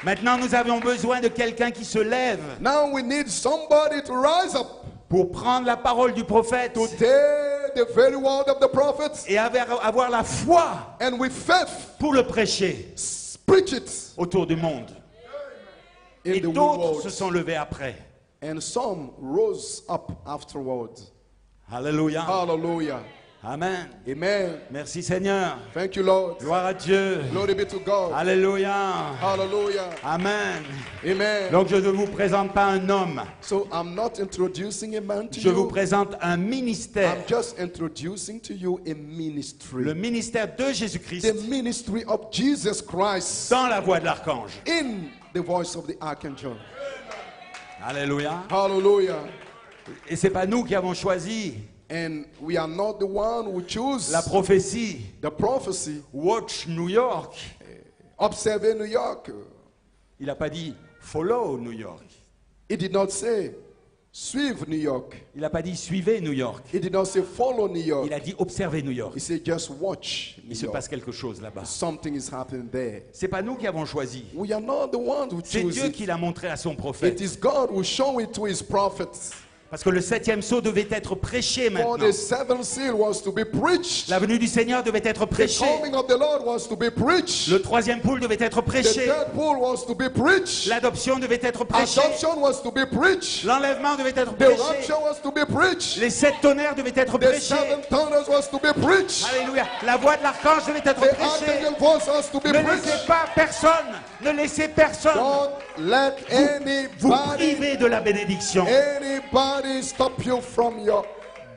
Maintenant, nous avions besoin de quelqu'un qui se lève Now we need somebody to rise up pour prendre la parole du prophète to take the very word of the prophets et avoir la foi and with faith pour le prêcher preach it autour du monde. in Et the d'autres world. se sont levés après. And some rose up afterward. Alléluia. Hallelujah. Amen. Amen. Merci Seigneur. Thank you, Lord. Gloire à Dieu. Glory be to God. Alléluia. Hallelujah. Amen. Amen. Donc je ne vous présente pas un homme. So I'm not introducing a man to Je vous you. présente un ministère. I'm just introducing to you a ministry. Le ministère de Jésus-Christ The ministry of Jesus Christ dans la voix de l'archange. in the voice of the archangel. Alléluia. Hallelujah. Et c'est pas nous qui avons choisi And we are not the one who choose la prophétie. the prophecy. Watch New York. Observe New York. Il n'a pas dit follow New York. It did not say suivre New York. Il n'a pas dit suivez New York. It did not say follow New York. Il a dit observez New York. He said just watch New Il se York. passe quelque chose là-bas. Something is happening there. C'est pas nous qui avons choisi. We are not the ones who C'est choose Dieu it. qui l'a montré à son It prophète. is God who show it to his prophets. Parce que le 7e sceau devait être prêché For maintenant. the seventh seal was to be preached. La venue du Seigneur devait être The prêchée. coming of the Lord was to be preached. Le 3e poule devait être The prêché. third pool was to be preached. L'adoption devait être prêchée. Adoption was to be preached. L'enlèvement devait être The prêché. rapture was to be preached. Les 7 tonnerres devaient être The prêchés. seven thunders was to be preached. Alléluia. La voix de l'archange devait être The prêchée. archangel voice was to be Ne laissez preached. pas personne. Ne laissez personne Don't let vous anybody, priver de la bénédiction. anybody stop you from your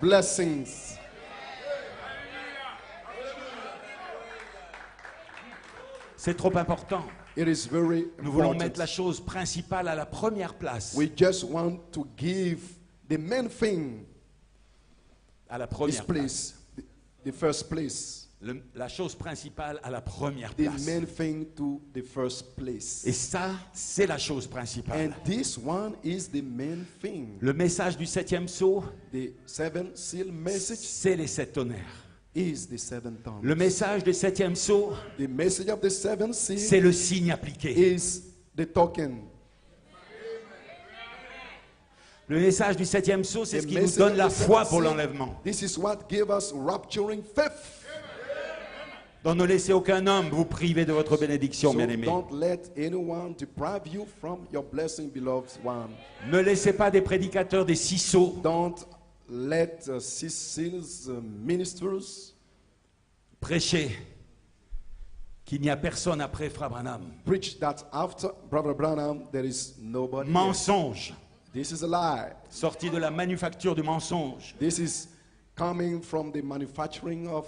blessings. C'est trop important. It is very Nous voulons mettre important. la chose principale à la première place. We just want to give the main thing, À la this première place. place, the first place. La chose principale à la première The place. main thing to the first place. Et ça, c'est la chose principale. And this one is the main thing. Le message du 7e sceau, The seven seal message c'est les 7 tonnerres. is the seven tongues. Le message du 7e sceau, The message of the seven seal c'est le signe appliqué. is the token. Le message du 7e sceau, c'est The ce qui nous message donne of la the foi seven pour seal, l'enlèvement. This is what gave us rapturing faith. Donc ne laissez aucun homme vous priver de votre bénédiction, So bien-aimés. don't let anyone deprive you from your blessing, beloved one. Ne laissez pas des prédicateurs des 6 sceaux Don't let six seals ministers prêcher qu'il n'y a personne après Frère Branham. preach that after Brother Branham there is nobody. else. Mensonge, This is a lie. sorti de la manufacture du mensonge. This is coming from the manufacturing of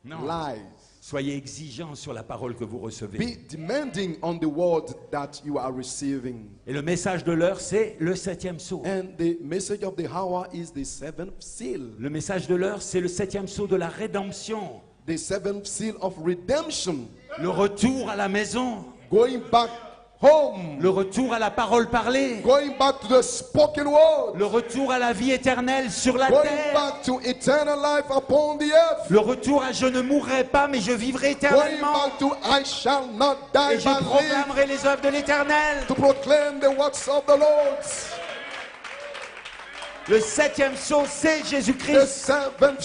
Non. lies. Soyez exigeants sur la parole que vous recevez. Be demanding on the word that you are receiving. Et le message de l'heure, c'est le 7e sceau. And the message of the hour is the seventh seal. Le message de l'heure, c'est le 7e sceau de la rédemption. The seventh seal of redemption. Le retour à la maison. Going back home. Le retour à la parole parlée. Going back to the spoken word. Le retour à la vie éternelle sur la Going terre. back to eternal life upon the earth. Le retour à je ne mourrai pas, mais je vivrai Going éternellement. back to I shall not die Et je but live proclamerai les œuvres de l'éternel. to proclaim the works of the Lord. Le 7e sceau, c'est The Jésus-Christ. seventh